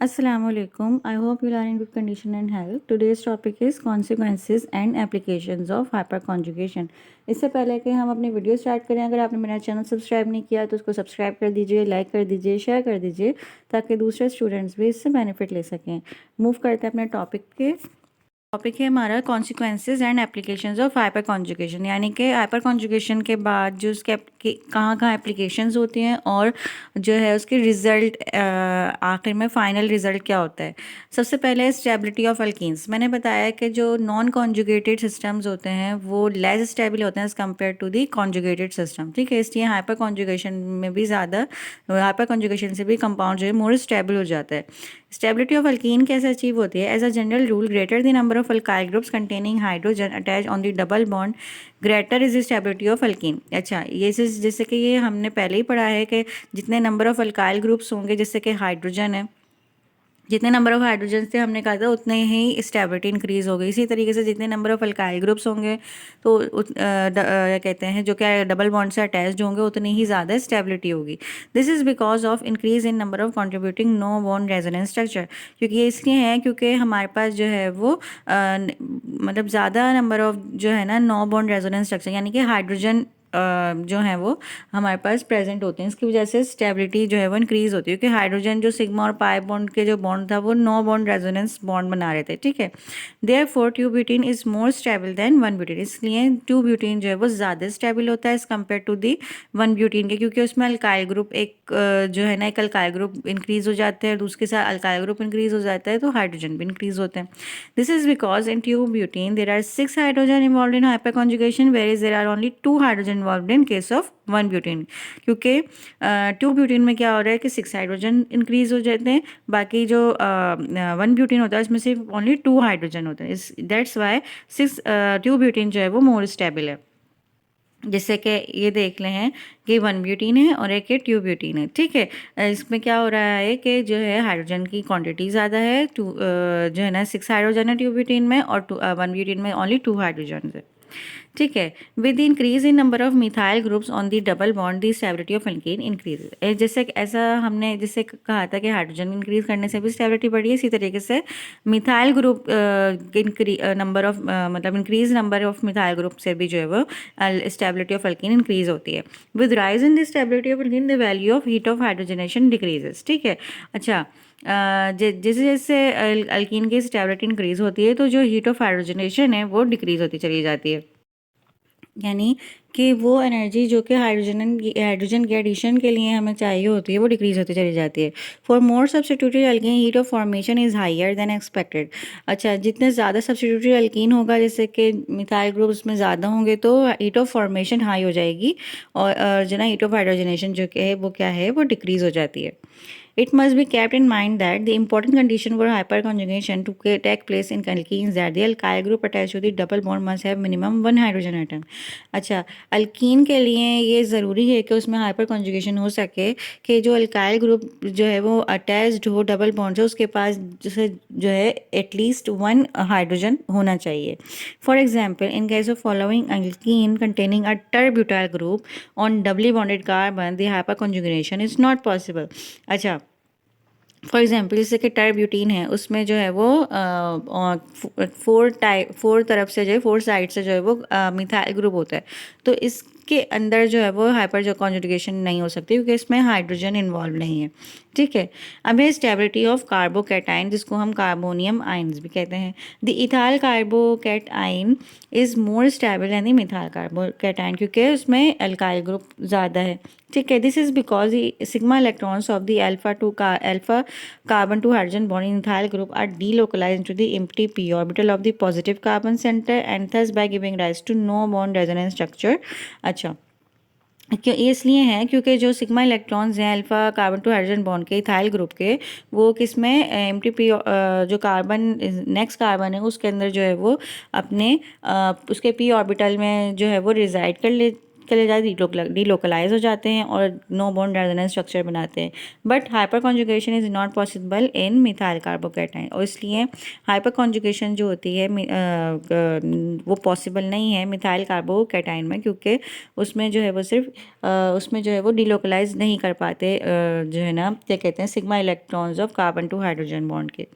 Assalamualaikum. I hope you are in good condition and health. Today's topic is consequences and applications of hyperconjugation. इससे पहले कि हम अपनी video start करें, अगर आपने मेरा चैनल सब्सक्राइब नहीं किया तो उसको सब्सक्राइब कर दीजिए, लाइक कर दीजिए, शेयर कर दीजिए ताकि दूसरे स्टूडेंट्स भी इससे बेनिफिट ले सकें। मूव करते हैं अपने टॉपिक है हमारा consequences and applications of hyper conjugation, यानी कि हाइपर कॉन्जुगेशन के बाद जो उसके कहाँ कहाँ एप्लीकेशंस होती हैं और जो है उसके रिज़ल्ट आखिर में फ़ाइनल रिज़ल्ट क्या होता है। सबसे पहले स्टेबिलिटी ऑफ अल्कीन्स। मैंने बताया कि जो नॉन कॉन्जुगेटेड सिस्टम्स होते हैं वो लेस स्टेबल होते हैं as compare to the conjugated system, ठीक है। इसलिए हाइपर कॉन्जुगेशन में भी ज़्यादा हाइपर कॉन्जुगेशन से भी कंपाउंड जो है मोर स्टेबल हो जाता है। स्टेबिलिटी ऑफ अल्कीन कैसे अचीव होती है? As a general rule, greater the number of alkyl groups containing hydrogen attach on the double bond, greater is the stability of alkene. अच्छा, ये जैसे कि ये हमने पहले ही पढ़ा है कि जितने नंबर ऑफ अल्काइल ग्रुप्स होंगे, जैसे कि हाइड्रोजन है, जितने नंबर ऑफ हाइड्रोजन से हमने कहा था उतने ही स्टेबिलिटी इंक्रीज होगी। इसी तरीके से जितने नंबर ऑफ अल्काइल ग्रुप्स होंगे तो कहते हैं जो क्या डबल बॉन्ड से अटैच्ड होंगे उतनी ही ज़्यादा स्टेबिलिटी होगी। This is because of increase in number of contributing no bond resonance structure. क्योंकि ये इसलिए है क्योंकि हमारे पास जो है वो मतलब ज़्यादा नंबर ऑफ जो है ना नो बॉन्ड रेजोनेंस स्ट्रक्चर, यानी कि हाइड्रोजन जो है वो हमारे पास प्रेजेंट होते हैं। इसकी वजह से स्टेबिलिटी जो है वो इंक्रीज होती है, क्योंकि हाइड्रोजन जो सिग्मा और पाई बॉन्ड के जो बॉन्ड था वो नो बॉन्ड रेजोनेंस बॉन्ड बना रहे थे, ठीक है। Therefore 2 butane is more stable then 1 butane. इसलिए 2 ब्यूटेन जो है वो ज़्यादा स्टेबल होता है as compare to the 1 butene के, क्योंकि उसमें अल्काइल ग्रुप जो है ना एक अल्काइल ग्रुप इंक्रीज हो जाते हैं और दूसरे साथ अल्काइल ग्रुप इंक्रीज हो जाता है तो हाइड्रोजन भी इंक्रीज होते हैं। This is because in 2 butene there are 6 hydrogen involve in hyper conjugation, where there are only 2 hydrogen involve in case of 1 butene. क्योंकि 2 ब्यूटेन में क्या हो रहा है कि 6 हाइड्रोजन इंक्रीज हो जाते हैं, बाकी जो 1 ब्यूटेन होता है उसमें सिर्फ ओनली 2 हाइड्रोजन होते हैं। दैट्स वाई 2 ब्यूटेन जो है वो मोर स्टेबल है। जैसे कि ये देख लें हैं कि 1 ब्यूटेन है और एक 2 ब्यूटेन है, ठीक है। इसमें क्या हो रहा है कि जो है हाइड्रोजन की क्वांटिटी ज़्यादा है, जो है ना 6 हाइड्रोजन है 2 ब्यूटेन में और 1 ब्यूटेन में ओनली 2 हाइड्रोजन है, ठीक है। With increase in number of methyl groups on the double bond the stability of alkyne increase. जैसे ऐसा हमने जैसे कहा था कि हाइड्रोजन इंक्रीज करने से भी स्टेबिलिटी बढ़ी है, इसी तरीके से मिथाइल ग्रुप नंबर ऑफ मतलब increase number of methyl group से भी जो है वो स्टेबिलिटी ऑफ अल्कीन इंक्रीज होती है। With rise in the stability of alkyne the value of heat of hydrogenation decreases, ठीक है। अच्छा, जैसे जैसे अल्कीन की स्टेबिलिटी इंक्रीज होती है तो जो हीट ऑफ हाइड्रोजनेशन है वो डिक्रीज होती चली जाती है, यानी कि वो एनर्जी जो कि हाइड्रोजन के एडिशन के लिए हमें चाहिए होती है वो डिक्रीज होती चली जाती है। For more substituted alkene heat of formation is higher than expected. अच्छा, जितने ज़्यादा सब्स्टिट्यूटेड अल्कीन होगा, जैसे कि मिथाइल ग्रुप उसमें ज़्यादा होंगे तो हीट ऑफ फॉर्मेशन हाई हो जाएगी और जो ना हीट ऑफ हाइड्रोजनेशन जो कि है वो क्या है वो डिक्रीज हो जाती है। It must be kept in mind that the important condition for hyperconjugation to take place in alkenes is that the alkyl group attached to the double bond must have minimum 1 hydrogen atom. अच्छा, alkyne के लिए ये ज़रूरी है कि उसमें hyper conjugation हो सके कि जो अल्काइल ग्रुप जो है वो अटैच्ड हो डबल बॉन्ड से, उसके पास जैसे जो है एटलीस्ट 1 हाइड्रोजन होना चाहिए। For example, in case of following alkene containing a tert butyl group on doubly bonded carbon the hyperconjugation is not possible. अच्छा, फॉर एग्जाम्पल जैसे कि टर्ब्यूटीन है, उसमें जो है वो 4 तरफ से जो है 4 साइड से जो है वो मिथाइल ग्रुप होता है, तो इसके अंदर जो है वो हाइपर जो कॉन्जुगेशन नहीं हो सकती क्योंकि इसमें हाइड्रोजन इन्वॉल्व नहीं है, ठीक है। अब है स्टेबिलिटी ऑफ कार्बोकैटाइन, जिसको हम कार्बोनियम आयन्स भी कहते हैं। The ethyl carbocation is more stable यानी मिथाइल कार्बोकैटाइन, क्योंकि उसमें अल्काइल ग्रुप ज़्यादा है, ठीक है। This is because the sigma electrons of the alpha carbon to hydrogen bond in ethyl group are delocalized into the empty p orbital of the positive carbon center and thus by giving rise to no bond resonance structure। अच्छा, क्यों ये इसलिए है क्योंकि जो sigma electrons हैं alpha carbon to hydrogen bond के ethyl group के, वो किस में एम्प्टी पी जो कार्बन नेक्स्ट कार्बन है उसके अंदर जो है वो अपने उसके पी ऑर्बिटल में जो है वो रिजाइड चले जाते डीलोकलाइज हो जाते हैं और नो बॉन्ड रेजोनेंस स्ट्रक्चर बनाते हैं। But hyper conjugation is not possible in methyl carbocation, और इसलिए हाइपर कॉन्जुगेशन जो होती है वो पॉसिबल नहीं है मिथाइल कार्बोकैटायन में, क्योंकि उसमें जो है वो सिर्फ उसमें जो है वो डीलोकलाइज नहीं कर पाते जो है ना क्या कहते हैं sigma electrons of carbon to hydrogen bond के।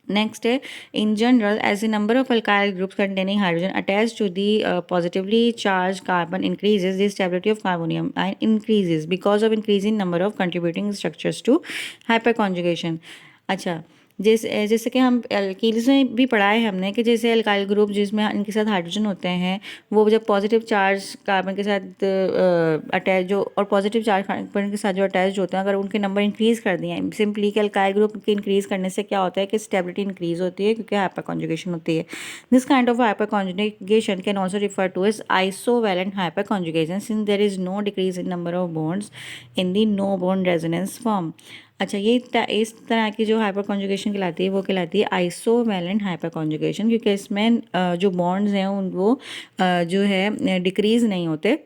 Next, in general, as the number of alkyl groups containing hydrogen attached to the positively charged carbon increases, the stability of carbonium ion increases because of increasing number of contributing structures to hyperconjugation. अच्छा, जैसे कि हम एल्कील्स में भी पढ़ा है हमने कि जैसे एल्काइल ग्रुप जिसमें इनके साथ हाइड्रोजन होते हैं, वो जब पॉजिटिव चार्ज कार्बन के साथ अटैच जो और पॉजिटिव चार्ज कार्बन के साथ जो अटैच होते हैं, अगर उनके नंबर इंक्रीज़ कर दिए सिंपली कि एल्काइल ग्रुप के इंक्रीज़ करने से क्या होता है कि स्टेबिलिटी इंक्रीज़ होती है क्योंकि हाइपर कॉन्जुगेशन होती है। This kind of hyperconjugation can also refer to as isovalent hyperconjugation since there is no decrease in number of bonds in the no bond resonance form. अच्छा, ये इस तरह की जो हाइपर कॉन्जुगेशन कहलाती है वो कहलाती है आइसोवैलेंट हाइपर कॉन्जुगेशन, क्योंकि इसमें जो बॉन्ड्स हैं वो जो है डिक्रीज़ नहीं होते।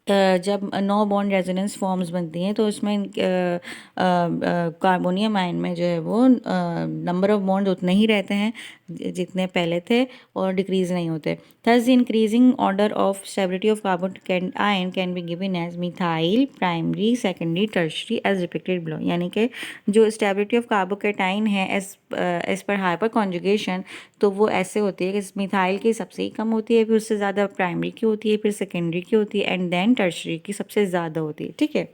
जब नो बॉन्ड रेजोनेंस फॉर्म्स बनती हैं तो उसमें कार्बोनियम आयन में जो है वो नंबर ऑफ बॉन्ड उतने ही रहते हैं जितने पहले थे और डिक्रीज नहीं होते। Thus the increasing order of stability of carbon ion can be given as methyl primary secondary tertiary as depicted below, यानी कि जो स्टेबिलिटी ऑफ कार्बोकैटायन है एज पर हाइपर कॉन्जुगेशन तो वो ऐसे होती है कि मिथाइल की सबसे ही कम होती है, फिर उससे ज़्यादा प्राइमरी की होती है, फिर सेकेंडरी की होती है एंड देन टर्शरी की सबसे ज़्यादा होती है। ठीक है,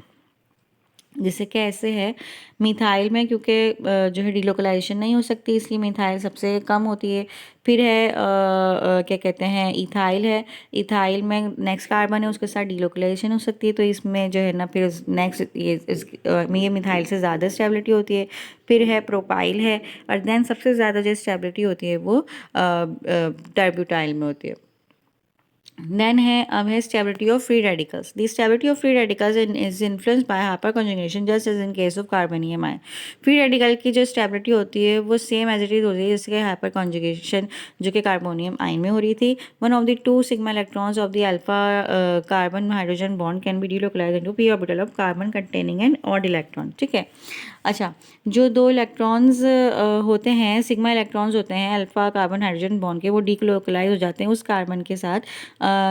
जैसे कि ऐसे है मिथाइल में क्योंकि जो है डिलोकलाइजेशन नहीं हो सकती इसलिए मिथाइल सबसे कम होती है। फिर है क्या कहते हैं इथाइल है, इथाइल में नेक्स्ट कार्बन है उसके साथ डिलोकलाइजेशन हो सकती है तो इसमें जो है ना फिर नेक्स्ट ये मिथाइल से ज़्यादा स्टेबिलिटी होती है। फिर है प्रोपाइल है और देन सबसे ज़्यादा जो स्टेबिलिटी होती है वो टर्ब्यूटाइल में होती है। देन है अब है stability of free radicals. The stability of free radicals is influenced by hyperconjugation just as in case of carbonium ion. Free radical की जो स्टेबिलिटी होती है वो सेम एज इट इज होती है जैसे हाइपर कॉन्जुगेशन जो कि कार्बोनियम आयन में हो रही थी। One of the two sigma electrons of the alpha carbon hydrogen bond can be delocalised into P orbital of carbon containing N odd electron. ठीक है, अच्छा, जो दो इलेक्ट्रॉन्स होते हैं सिग्मा इलेक्ट्रॉन्स होते हैं अल्फा कार्बन हाइड्रोजन बॉन्ड के, वो डीलोकलाइज हो जाते हैं उस कार्बन के साथ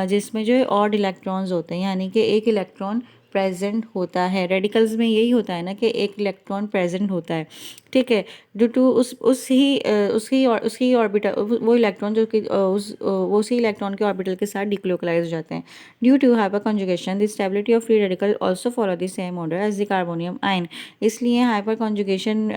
जिसमें जो ऑड इलेक्ट्रॉन्स होते हैं, यानी कि एक इलेक्ट्रॉन प्रेजेंट होता है। रेडिकल्स में यही होता है ना कि एक इलेक्ट्रॉन प्रेजेंट होता है। ठीक है, ड्यू टू उसकी ऑर्बिटल वो इलेक्ट्रॉन जो कि उसी इलेक्ट्रॉन के ऑर्बिटल के साथ डिक्लोकलाइज हो जाते हैं। Due to hyperconjugation the stability of free radical also follow the same order as the carbonium ion. इसलिए हाइपर कॉन्जुगेशन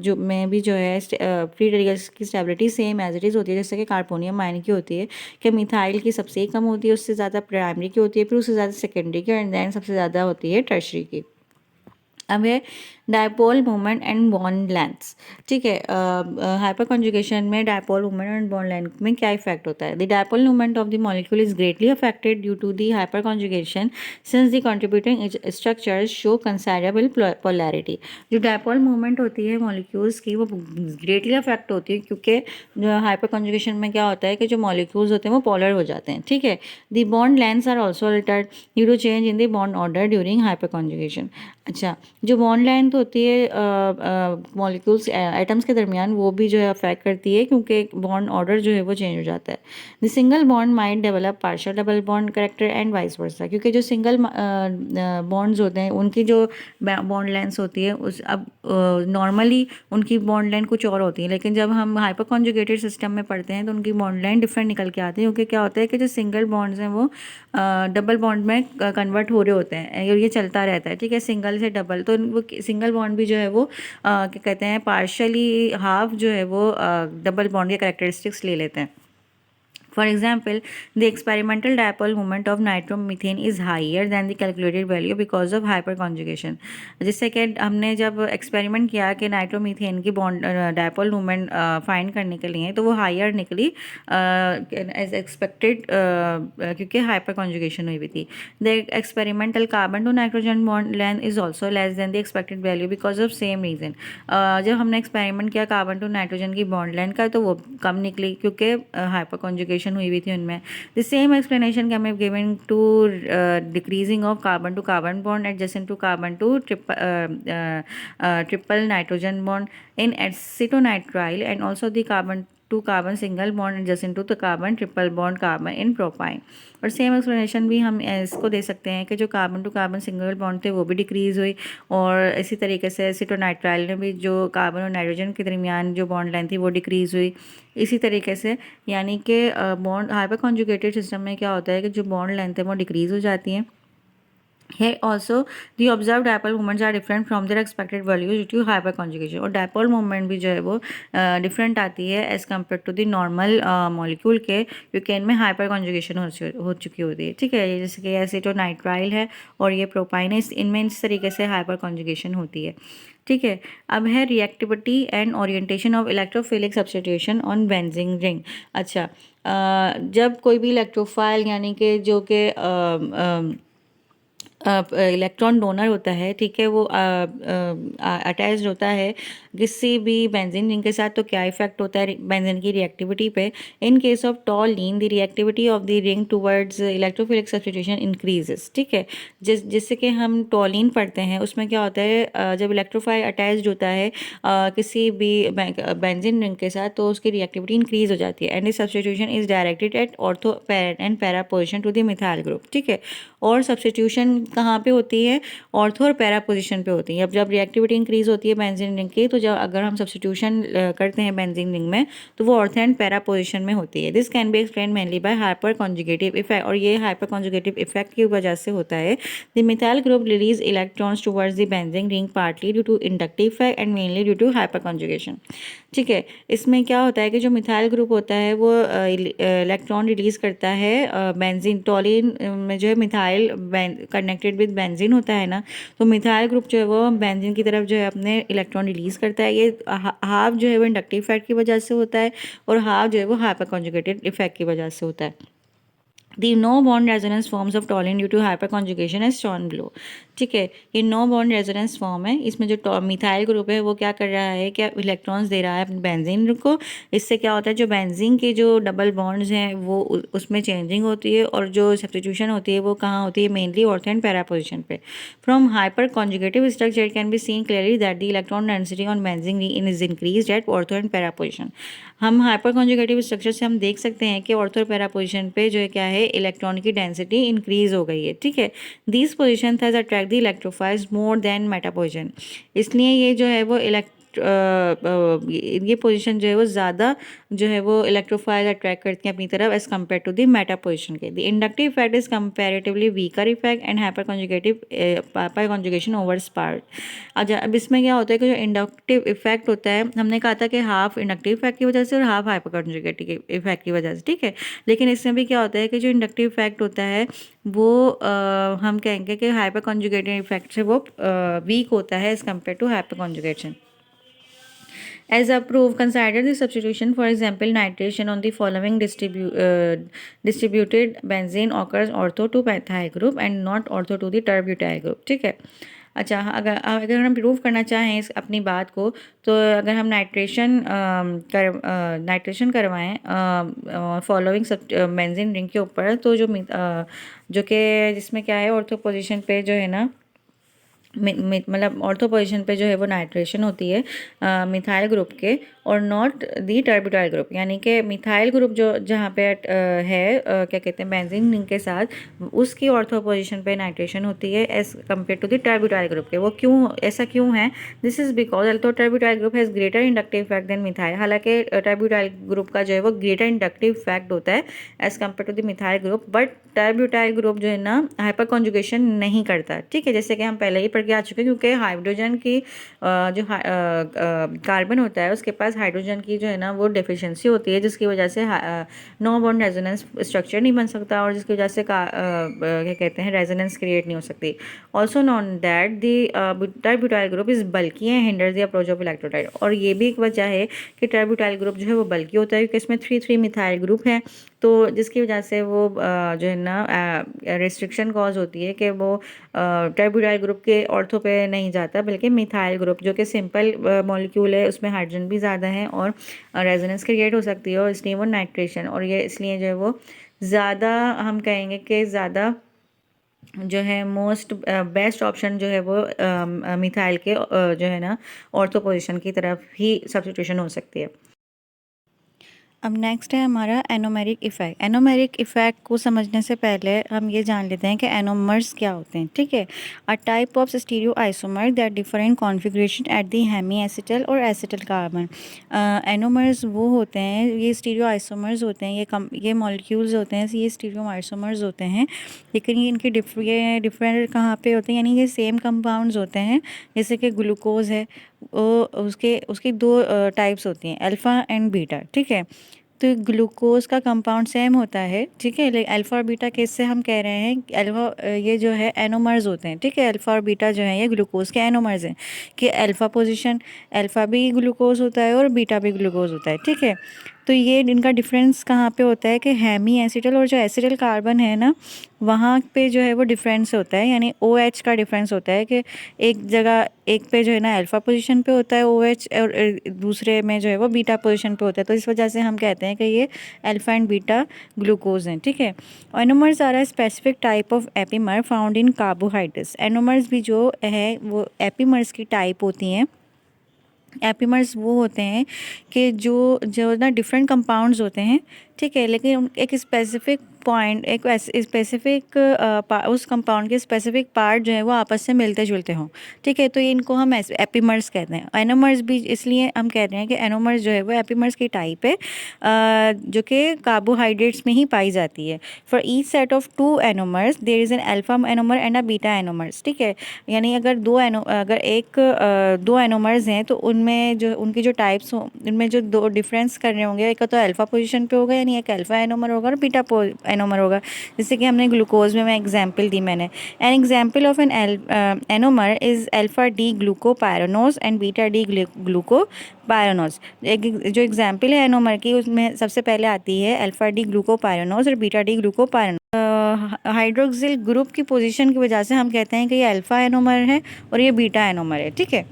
जो में भी जो है फ्री रेडिकल्स की stability same as it is होती है जैसे कि कार्बोनियम आयन की होती है कि मिथाइल की सबसे ही कम होती है, उससे ज़्यादा प्राइमरी की होती है, फिर उससे ज़्यादा सेकेंडरी की एंड देन सबसे ज़्यादा होती है टर्शरी की। अब है dipole moment and bond lengths. ठीक है, हाइपर कॉन्जुगेशन में dipole moment and bond length में क्या इफेक्ट होता है? The dipole moment of the molecule is greatly affected due to the hyperconjugation since the contributing structures show considerable polarity. जो dipole moment होती है molecules की वो ग्रेटली अफेक्ट होती है क्योंकि हाइपर कॉन्जुगेशन में क्या होता है कि जो मॉलिक्यूल्स होते हैं वो पोलर हो जाते हैं। ठीक है, the bond lengths are also altered due to change in the bond order during hyperconjugation. अच्छा, जो बॉन्ड लेंथ होती है मॉलिक्यूल्स एटम्स के दरमियान वो भी जो है अफेक्ट करती है क्योंकि बॉन्ड ऑर्डर जो है वो चेंज हो जाता है। The single bond might develop partial double bond character and vice versa, क्योंकि जो सिंगल बॉन्ड्स होते हैं उनकी जो बॉन्ड लेंथ होती है उस अब नॉर्मली उनकी बॉन्ड लेंथ कुछ और होती है, लेकिन जब हम हाइपर कॉन्जुगेटेड सिस्टम में पढ़ते हैं तो उनकी बॉन्ड लेंथ डिफरेंट निकल के आती है क्योंकि क्या होता है कि जो सिंगल बॉन्ड्स हैं वो डबल बॉन्ड में कन्वर्ट हो रहे होते हैं और ये चलता रहता है। ठीक है, सिंगल से डबल, तो वो सिंगल बॉन्ड भी जो है वो क्या कहते हैं पार्शली हाफ जो है वो डबल बॉन्ड के कैरेक्टरिस्टिक्स ले लेते हैं। For example, the experimental dipole moment of nitromethane is higher than the calculated value because of hyperconjugation। जिससे कि हमने जब एक्सपेरिमेंट किया कि नाइट्रोमीथेन की बॉन्ड डायपोल मूवमेंट फाइंड करने के लिए तो वो हायर निकली एज एक्सपेक्टेड क्योंकि हाइपर कॉन्जुगेशन हुई हुई थी। The experimental carbon to nitrogen bond length is also less than the expected value because of same reason. जब हमने एक्सपेरिमेंट किया कार्बन टू नाइट्रोजन की बॉन्ड लेंथ का तो वो कम निकली क्योंकि हाइपर कॉन्जुगेशन कॉन्जुगेशन हुई थी उनमें। The same explanation can be given to decreasing of carbon to carbon bond adjacent to carbon to triple nitrogen bond in acetonitrile and also the carbon to carbon single bond adjacent to the carbon triple bond carbon in propyne। और same explanation भी हम इसको दे सकते हैं कि जो carbon to carbon single bond थे वो भी डिक्रीज़ हुई, और इसी तरीके से एसीटोनाइट्राइल में भी जो कार्बन और नाइट्रोजन के दरमियान जो बॉन्ड लेंथ थी वो डिक्रीज़ हुई इसी तरीके से। यानी कि बॉन्ड हाइपर कॉन्जुगेटेड सिस्टम में क्या होता है कि जो बॉन्ड लेंथ है वो डिक्रीज़ हो जाती हैं। Here also the observed dipole moments are different from their expected values due to hyperconjugation। और dipole moment भी जो है वो डिफरेंट आती है as compare to the normal molecule के, क्योंकि इनमें हाइपर कॉन्जुगेशन हो चुकी होती है। ठीक है, जैसे कि एसीटोनाइट्राइल है और ये प्रोपाइन है, इनमें इस तरीके से हाइपर कॉन्जुगेशन होती है। ठीक है, अब है reactivity and orientation of electrophilic substitution on benzene ring. अच्छा, जब कोई भी इलेक्ट्रोफाइल यानी कि जो कि इलेक्ट्रॉन डोनर होता है, ठीक है, वो अटैच्ड होता है किसी भी बेंजीन रिंग के साथ, तो क्या इफेक्ट होता है बेंजीन की रिएक्टिविटी पे। In case of toluene the reactivity of the ring towards electrophilic substitution increases. ठीक है, जिससे कि हम टॉलीन पढ़ते हैं उसमें क्या होता है, जब इलेक्ट्रोफाइल अटैच्ड होता है किसी भी बेंजीन रिंग के साथ, तो उसकी रिएक्टिविटी इंक्रीज हो जाती है and this substitution is directed at ortho and para position to the methyl group. ठीक है, और सब्स्टिट्यूशन कहाँ पे होती है, ऑर्थो और पैरा पोजीशन पे होती है। अब जब रिएक्टिविटी इंक्रीज होती है बेंजीन रिंग की, तो जब अगर हम सब्स्टिट्यूशन करते हैं बेंजीन रिंग में, तो वो ऑर्थो एंड पैरा पोजीशन में होती है। This can be explain mainly by hyper conjugative effect, और ये हाइपर कॉन्जुगेटिव इफेक्ट की वजह से होता है। The methyl group release electrons towards the benzene ring partly due to inductive effect and mainly due to hyperconjugation. ठीक है, इसमें क्या होता है कि जो मिथाइल ग्रुप होता है वो इलेक्ट्रॉन रिलीज करता है बेंजीन टॉलीन में, जो है मिथाइल कनेक्टेड विद बेंजीन होता है ना, तो मिथाइल ग्रुप जो है वो बेंजीन की तरफ जो है अपने इलेक्ट्रॉन रिलीज करता है। ये हाफ जो है वो इंडक्टिव इफेक्ट की वजह से होता है और हाफ जो है वो हाइपर कॉन्जुगेटेड इफेक्ट की वजह से होता है। The no bond resonance forms of toluene due to hyperconjugation is shown below। ठीक है, ये नो बॉन्ड रेजोनेंस फॉर्म है। इसमें जो मिथाइल ग्रुप है वो क्या कर रहा है, क्या इलेक्ट्रॉन्स दे रहा है अपने बेंजीन को। इससे क्या होता है, जो बेंजीन के जो डबल बॉन्ड्स हैं वो उसमें चेंजिंग होती है, और जो सब्स्टिट्यूशन होती है वो कहाँ होती है, mainly ortho and para position पे। From hyperconjugative structure can be seen clearly that the electron density on benzene is increased at ortho and para position. हम हाइपर कॉन्जुगेटिव स्ट्रक्चर से हम देख सकते हैं कि ऑर्थो और पैरा पोजिशन पे जो है क्या है, इलेक्ट्रॉन की डेंसिटी इंक्रीज हो गई है। ठीक है, this position has attract the electrophiles more than Meta position. इसलिए ये जो है वो ये पोजीशन जो है वो ज़्यादा जो है वो इलेक्ट्रोफाइल अट्रैक्ट करती हैं अपनी तरफ as compare to the meta position के। The inductive effect is comparatively weaker effect and hyperconjugation over spark. अब इसमें क्या होता है कि जो इंडक्टिव इफेक्ट होता है, हमने कहा था कि हाफ इंडक्टिव इफेक्ट की वजह से और हाफ हाइपर कॉन्जुगेटिव इफेक्ट की वजह से। ठीक है, लेकिन इसमें भी क्या होता है कि जो इंडक्टिव इफेक्ट होता है वो हम कहेंगे कि हाइपर कॉन्जुगेटिव इफेक्ट से वो वीक होता है as compare to hyperconjugation. As a proof, consider the substitution. For example, nitration on the following distributed benzene occurs ortho to methyl group and not ortho to the terbutyl group। ठीक है, अच्छा, अगर हम prove करना चाहें इस अपनी बात को, तो अगर हम नाइट्रेशन करवाएं फॉलोइंग सब बेंजीन रिंग के ऊपर, तो जो कि जिसमें क्या है, ऑर्थो पोजीशन पे जो है ना, मतलब ऑर्थो पोजीशन पे जो है वो नाइट्रेशन होती है मिथाइल ग्रुप के, और नॉट दी टर्ब्यूटाइल ग्रुप। यानी कि मिथाइल ग्रुप जो जहाँ पे क्या कहते हैं बेंजीन रिंग के साथ, उसकी ऑर्थो पोजीशन पे नाइट्रेशन होती है as compare to the tert butyl group के। वो क्यों, ऐसा क्यों है? This is because although tert butyl group has greater inductive effect than methyl. हालांकि टर्ब्यूटाइल ग्रुप का जो है वो ग्रेटर इंडक्टिव इफेक्ट होता है as compare to the methyl group, but tert butyl group जो है ना हाइपर कॉन्जुगेशन नहीं करता। ठीक है, जैसे कि हम पहले ही पढ़ के आ चुके हैं, क्योंकि हाइड्रोजन की जो कार्बन होता है उसके पास हाइड्रोजन की जो है ना वो डेफिशिएंसी होती है, जिसकी वजह से नो बॉन्ड रेजोनेंस स्ट्रक्चर नहीं बन सकता, और जिसकी वजह से क्या कहते हैं, रेजोनेंस क्रिएट नहीं हो सकती। Also known that the tert butyl group is bulky and hinder the approach of electrolyte. और ये भी एक वजह है कि टर्ब्यूटाइल ग्रुप जो है वो बल्की होता है, क्योंकि इसमें 3,3 मिथाइल ग्रुप है, तो जिसकी वजह से वो जो है ना रिस्ट्रिक्शन कॉज होती है कि वो टर्ब्यूटाइल ग्रुप के ऑर्थो पे नहीं जाता, बल्कि मिथाइल ग्रुप जो कि सिंपल मॉलिक्यूल है, उसमें हाइड्रोजन भी ज़्यादा है और रेजोनेंस क्रिएट हो सकती है, और इसलिए वो नाइट्रेशन, और ये इसलिए जो है वो ज़्यादा हम कहेंगे कि ज़्यादा जो है मोस्ट बेस्ट ऑप्शन जो है वो मिथाइल के जो है ना ऑर्थो पोजीशन की तरफ ही सब्स्टिट्यूशन हो सकती है। अब नेक्स्ट है हमारा एनोमेरिक इफ़ेक्ट। एनोमेरिक इफ़ेक्ट को समझने से पहले हम ये जान लेते हैं कि एनोमर्स क्या होते हैं। ठीक है, a type of stereoisomer that different configuration at the hemiacetal और एसिटल कार्बन। एनोमर्स वो होते हैं, ये स्टीरियो आइसोमर्स होते हैं, ये मॉलिक्यूल्स होते हैं, ये स्टीरियो आइसोमर्स होते हैं, लेकिन ये इनके डिफरेंट कहाँ पे होते हैं, यानी ये सेम कंपाउंड्स होते हैं। जैसे कि ग्लूकोज़ है, वो उसके दो टाइप्स होती हैं, अल्फ़ा एंड बीटा। ठीक है, तो ग्लूकोज का कंपाउंड सेम होता है। ठीक है, लेकिन अल्फ़ा और बीटा केस से हम कह रहे हैं कि अल्फ़ा ये जो है एनोमर्स होते हैं। ठीक है, अल्फ़ा और बीटा जो है ये ग्लूकोज के एनोमर्स हैं, कि अल्फ़ा पोजीशन अल्फ़ा भी ग्लूकोज होता है और बीटा भी ग्लूकोज होता है। ठीक है, तो ये इनका डिफरेंस कहाँ पे होता है कि हेमी एसिटल और जो एसिटल कार्बन है ना, वहाँ पे जो है वो डिफरेंस होता है, यानी OH का डिफरेंस होता है कि एक जगह एक पे जो है ना अल्फ़ा पोजीशन पे होता है OH, और दूसरे में जो है वो बीटा पोजीशन पे होता है। तो इस वजह से हम कहते हैं कि ये अल्फ़ा एंड बीटा ग्लूकोज हैं। ठीक है, anomers are a specific type of epimer found in carbohydrates. Anomers भी जो है वो एपीमर्स की टाइप होती हैं। एपीमर्स वो होते हैं कि जो जो ना डिफरेंट कंपाउंड्स होते हैं। ठीक है, लेकिन एक स्पेसिफिक पॉइंट, एक स्पेसिफिक उस कंपाउंड के स्पेसिफिक पार्ट जो है वो आपस से मिलते जुलते हों। ठीक है, तो इनको हम एपीमर्स कहते हैं। एनोमर्स भी इसलिए हम कहते हैं कि एनोमर्स जो है वो एपीमर्स की टाइप है, जो कि कार्बोहाइड्रेट्स में ही पाई जाती है। For each set of 2 anomers there is an alpha anomer and a beta anomers. ठीक है, यानी अगर दो एनोमर्स हैं तो उनमें जो उनकी जो टाइप्स हो, उनमें जो दो डिफरेंस कर रहे होंगे, एक तो अल्फ़ा पोजीशन पे होगा, यानी एक अल्फ़ा एनोमर होगा और बीटा एनोमर होगा। जैसे कि हमने ग्लूकोज में मैं एग्जांपल दी मैंने, an example of an anomer is alpha D glucopyranose and beta D glucopyranose. जो एग्जांपल है एनोमर की, उसमें सबसे पहले आती है अल्फ़ा डी ग्लूकोपायरानोज और beta D glucopyranose. Hydroxyl group की पोजीशन की वजह से हम कहते हैं कि ये अल्फ़ा एनोमर है और ये बीटा एनोमर है। ठीक है,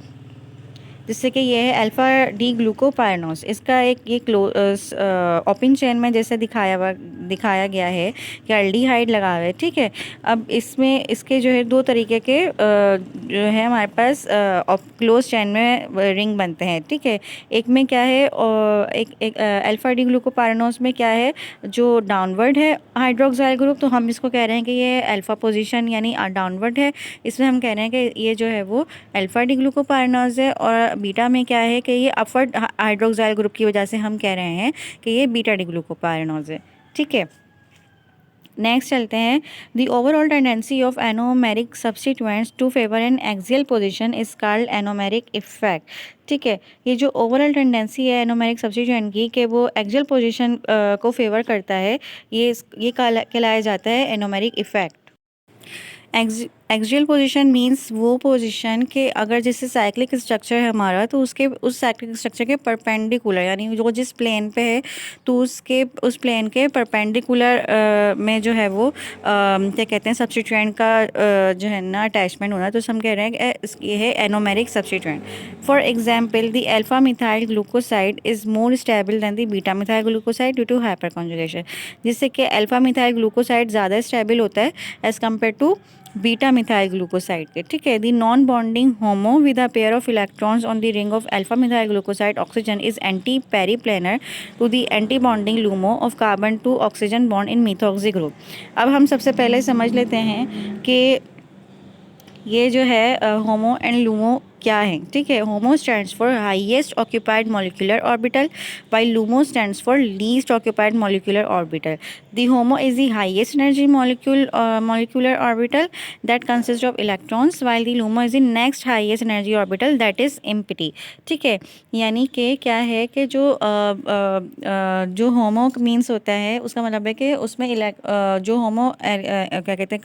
जिससे कि ये है अल्फ़ा डी ग्लूकोपायरानोज। इसका एक ये ओपन चेन में जैसे दिखाया गया है कि एल्डिहाइड लगा हुआ है। ठीक है, अब इसमें इसके जो है दो तरीके के जो है हमारे पास क्लोज चेन में रिंग बनते हैं। ठीक है, एक में क्या है, एक अल्फ़ा डी ग्लूकोपायरानोज में क्या है, जो डाउनवर्ड है हाइड्रोक्साइल ग्रुप, तो हम इसको कह रहे हैं कि ये अल्फ़ा पोजीशन यानी डाउनवर्ड है। इसमें हम कह रहे हैं कि ये जो है वो अल्फ़ा डी ग्लूकोपायरानोज है, और बीटा में क्या है कि ये अपवर्ड हाइड्रोक्साइल ग्रुप की वजह से हम कह रहे हैं कि ये बीटा डी ग्लूकोपायरानोज है। ठीक है, नेक्स्ट चलते हैं। The overall tendency of anomeric substituents to favour an axial position is called anomeric effect. ठीक है, ये जो ओवरऑल टेंडेंसी है एनोमेरिक सब्स्टिट्यूएंट की कि वो एक्सियल पोजीशन को फेवर करता है, ये कहलाया जाता है anomeric effect. Axial position means वो पोजीशन के अगर जैसे साइक्लिक स्ट्रक्चर है हमारा, तो उसके उस साइक्लिक स्ट्रक्चर के परपेंडिकुलर, यानी जो जिस प्लेन पे है तो उस प्लेन के परपेंडिकुलर में जो है वो क्या कहते हैं सब्स्टिट्यूएंट का जो है ना अटैचमेंट होना, तो हम कह रहे हैं कि ये है anomeric substituent. For example the alpha methyl glucoside is more stable than the beta methyl glucoside due to hyperconjugation. जिससे कि अल्फा मिथाइल ग्लूकोसाइड ज़्यादा स्टेबल होता है as compare to beta methyl glucoside के। ठीक है, the non bonding HOMO with a pair of electrons on the ring of alpha methyl glucoside oxygen is anti periplanar to the anti bonding LUMO of carbon to oxygen bond in methoxy group. अब हम सबसे पहले समझ लेते हैं कि ये जो है होमो एंड लूमो क्या है। ठीक है, HOMO stands for highest occupied molecular orbital while LUMO stands for least occupied molecular orbital. The HOMO is the highest energy molecular orbital that consists of electrons, while the LUMO is the next highest energy orbital that is empty. ठीक है, यानी कि क्या है कि जो HOMO means होता है उसका मतलब है कि उसमें जो HOMO क्या कहते हैं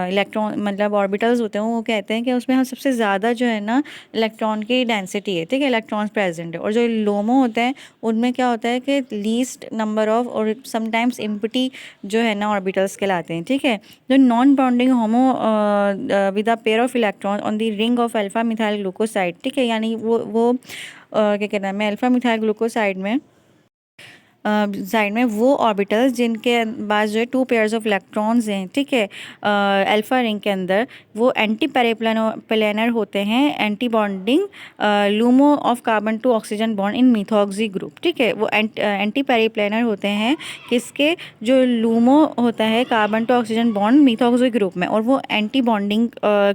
इलेक्ट्रॉन मतलब ऑर्बिटल्स होते हैं, वो कहते हैं कि उसमें हम सबसे ज़्यादा जो है ना इलेक्ट्रॉन की डेंसिटी है, ठीक है, इलेक्ट्रॉन्स प्रेजेंट है। और जो लोमो होते हैं उनमें क्या होता है कि लीस्ट नंबर ऑफ और समटाइम्स इम्पटी जो है ना ऑर्बिटल्स कहलाते हैं, ठीक है। जो non bonding HOMO with a pair of electron on the ring of alpha methyl glucoside, ठीक है, यानी वो क्या कहना है मैं अल्फा मिथाइल ग्लूकोसाइड में साइड में वो ऑर्बिटल्स जिनके पास जो है 2 पेयर्स ऑफ इलेक्ट्रॉन्स हैं, ठीक है, अल्फा रिंग के अंदर, वो एंटी पेरिप्लेनर होते हैं, anti bonding LUMO of carbon to oxygen bond in methoxy group, ठीक है। वो एंटी पेरिप्लेनर होते हैं किसके, जो लूमो होता है carbon to oxygen bond methoxy group में, और वो एंटी बॉन्डिंग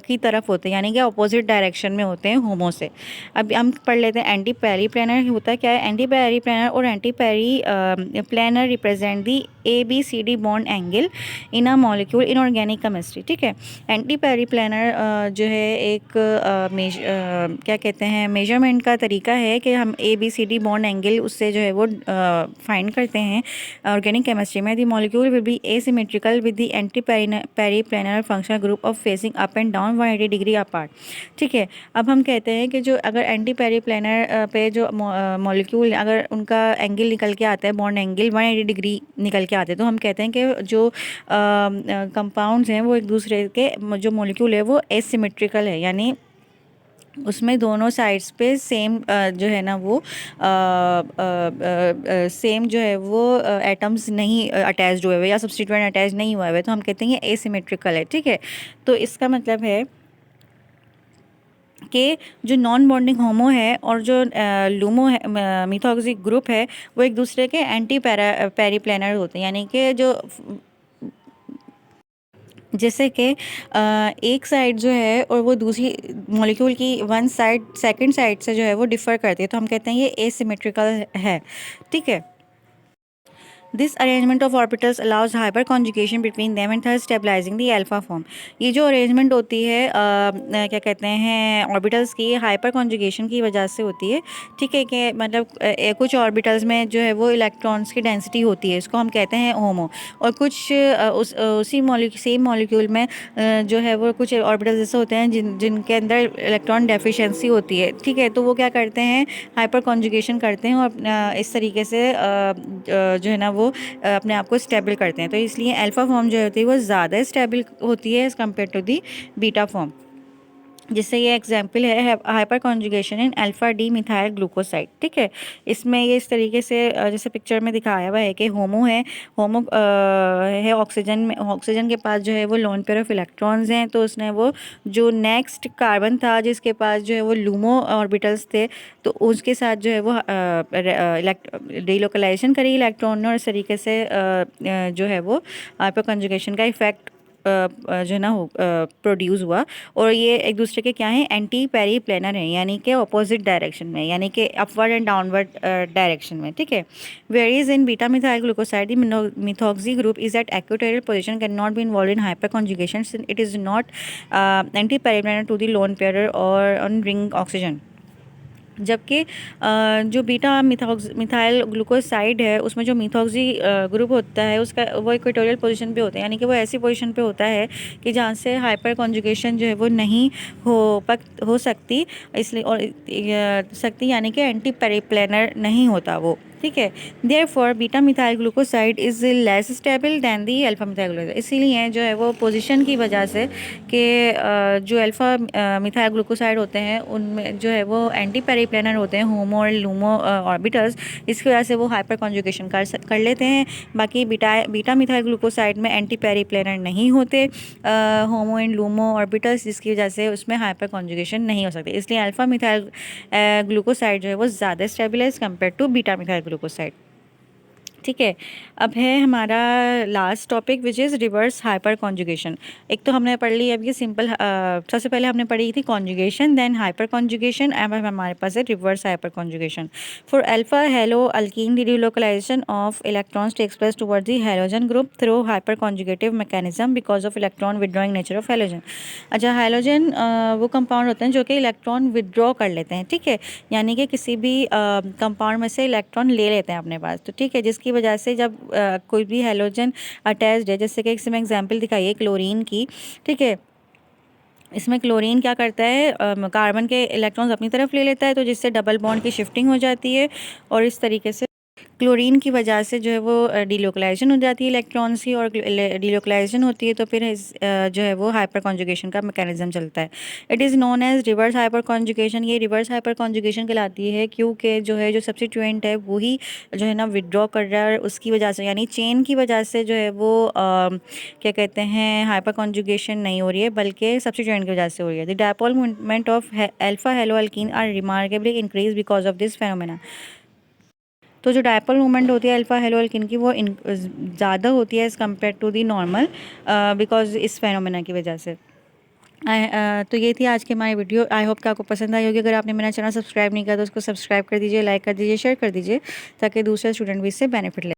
की तरफ होते हैं, यानी कि अपोजिट डायरेक्शन में होते हैं होमो से। अब हम पढ़ लेते हैं एंटी पेरिप्लेनर होता क्या है। एंटी पेरिप्लेनर और anti planar represent the ABCD bond angle in a molecule in organic chemistry, ठीक है। एंटी पेरिप्लेनर जो है एक क्या कहते हैं मेजरमेंट का तरीका है कि हम ABCD बॉन्ड एंगल उससे जो है वो फाइंड करते हैं ऑर्गेनिक केमिस्ट्री में। The molecule will be asymmetrical with the anti periplanar functional group of facing up and down 180 degree apart, ठीक है। अब हम कहते हैं कि जो अगर एंटी पेरिप्लेनर पे जो मॉलिक्यूल अगर उनका एंगल निकल के आता है, बॉन्ड एंगल 180 डिग्री निकल के आते हैं, तो हम कहते हैं कि जो कंपाउंड्स हैं वो एक दूसरे के जो मॉलिक्यूल है वो एसिमेट्रिकल है, यानी उसमें दोनों साइड्स पे सेम जो है ना वो सेम जो है वो एटम्स नहीं अटैच्ड हुए हुए या सब्स्टिट्यूएंट अटैच नहीं हुए हुए, तो हम कहते हैं ये एसिमेट्रिकल है, ठीक है। तो इसका मतलब है कि जो नॉन बॉन्डिंग होमो है और जो लूमो है मिथॉक्सी ग्रुप है वो एक दूसरे के एंटी पेरिप्लेनर होते हैं, यानी कि जो जैसे कि एक साइड जो है और वो दूसरी मॉलिक्यूल की वन साइड सेकंड साइड से जो है वो डिफ़र करती है, तो हम कहते हैं ये एसिमेट्रिकल है, ठीक है। This arrangement of orbitals allows hyperconjugation between them and thus stabilising the alpha form. ये जो अरेंजमेंट होती है क्या कहते हैं ऑर्बिटल्स की, हाइपर कॉन्जुगेशन की वजह से होती है, ठीक है। कि मतलब कुछ ऑर्बिटल्स में जो है वो इलेक्ट्रॉन्स की डेंसिटी होती है, इसको हम कहते हैं होमो, और कुछ उसी सेम मॉलिक्यूल में जो है वो कुछ ऑर्बिटल्स ऐसे होते हैं जिनके अंदर इलेक्ट्रॉन डेफिशिएंसी होती है, ठीक है। तो वो क्या करते हैं, हाइपर कॉन्जुगेशन करते हैं और इस तरीके से जो है ना वो अपने आप को स्टेबल करते हैं। तो इसलिए अल्फा फॉर्म जो होती है वो ज़्यादा स्टेबल होती है as compare to the beta form, जिससे ये एग्जाम्पल है hyperconjugation in alpha D methyl glucoside, ठीक है। इसमें ये इस तरीके से जैसे पिक्चर में दिखाया हुआ है कि होमो है, होमो है ऑक्सीजन में, ऑक्सीजन के पास जो है वो लोन पेयर ऑफ इलेक्ट्रॉन्स हैं, तो उसने वो जो नेक्स्ट कार्बन था जिसके पास जो है वो लूमो ऑर्बिटल्स थे, तो उसके साथ जो है वो रिलोकलाइजेशन करी इलेक्ट्रॉन ने, और इस तरीके से जो है वो हाइपर कॉन्जुगेशन का इफेक्ट जो है ना हो प्रोड्यूस हुआ। और ये एक दूसरे के क्या हैं, एंटी पेरी प्लेनर हैं, यानी कि अपोजिट डायरेक्शन में, यानी कि अपवर्ड एंड डाउनवर्ड डायरेक्शन में, ठीक है। Varies in beta methyl glucoside methoxy group is at equatorial position, can not be involve in hyper conjugation, it is not anti peri planar to the lone pair और on ring oxygen. जबकि जो beta methyl glucoside है उसमें जो methoxy group होता है उसका वो इक्वेटोरियल पोजीशन पे होता है, यानी कि वो ऐसी पोजीशन पे होता है कि जहाँ से हाइपर कॉन्जुगेशन जो है वो नहीं हो सकती, इसलिए और सकती, यानी कि एंटी पेरिप्लेनर नहीं होता वो, ठीक है। Therefore beta methyl glucoside is less stable than the alpha methyl glucoside, इसीलिए जो है वो पोजीशन की वजह से कि जो अल्फा मिथाइल ग्लूकोसाइड होते हैं उनमें जो है वो एंटी पेरिप्लेनर होते हैं, होमो और लूमो ऑर्बिटल्स, इसकी वजह से वो हाइपर कॉन्जुगेशन कर लेते हैं। बाकी बीटा मिथाइल ग्लूकोसाइड में एंटी पेरिप्लेनर नहीं होते, होमो एंड लूमो ऑर्बिटल्स, जिसकी वजह से उसमें हाइपर कॉन्जुगेशन नहीं हो सकती, इसलिए अल्फा मिथाइल ग्लूकोसाइड जो है वो ज़्यादा स्टेबल है as compare to beta methyl glucoside, ठीक है। अब है हमारा last topic which is reverse hyper conjugation. एक तो हमने पढ़ ली अब ये सिंपल, सबसे पहले हमने पढ़ी थी कॉन्जुगेशन, देन हाइपर कॉन्जुगेशन, अब हमारे पास है reverse hyper conjugation. For alpha halo alkene the relocalization of electrons takes place towards the halogen group through hyperconjugative mechanism because of electron withdrawing nature of halogen. अच्छा, halogen वो compound होते हैं जो कि इलेक्ट्रॉन विदड्रॉ कर लेते हैं, ठीक है, यानी कि किसी भी कंपाउंड में से इलेक्ट्रॉन ले लेते हैं अपने पास, तो ठीक है, जिसकी वजह से जब कोई भी हैलोजन अटैच्ड है, जैसे कि इसमें एग्जांपल दिखाई है क्लोरीन की, ठीक है, इसमें क्लोरीन क्या करता है, कार्बन के इलेक्ट्रॉन्स अपनी तरफ ले लेता है, तो जिससे डबल बॉन्ड की शिफ्टिंग हो जाती है और इस तरीके से क्लोरीन की वजह से जो है वो डीलोकलाइजेशन हो जाती है इलेक्ट्रॉन्स की, और डीलोकलाइजेशन होती है तो फिर जो है वो हाइपर कॉन्जुगेशन का मैकेनिज्म चलता है। It is known as reverse hyper conjugation. ये रिवर्स हाइपर कॉन्जुगेशन कहलाती है क्योंकि जो है जो सब्स्टिट्यूएंट है वही जो है ना विदड्रॉ कर रहा है, और उसकी वजह से यानी चेन की वजह से जो है वो क्या कहते हैं हाइपर कॉन्जुगेशन नहीं हो रही है, बल्कि सब्स्टिट्यूएंट की वजह से हो रही है। The dipole moment of alpha halo alkene are remarkably increase because of this phenomena. तो जो डायपोल मूवमेंट होती है अल्फ़ा हेलो अल्किन की वो ज़्यादा होती है as compare to the normal, because इस फेनोमेना की वजह से। तो ये थी आज की हमारी वीडियो। आई होप कि आपको पसंद आई होगी। अगर आपने मेरा चैनल सब्सक्राइब नहीं किया तो उसको सब्सक्राइब कर दीजिए, लाइक कर दीजिए, शेयर कर दीजिए, ताकि दूसरे स्टूडेंट भी इससे बेनिफिट ले।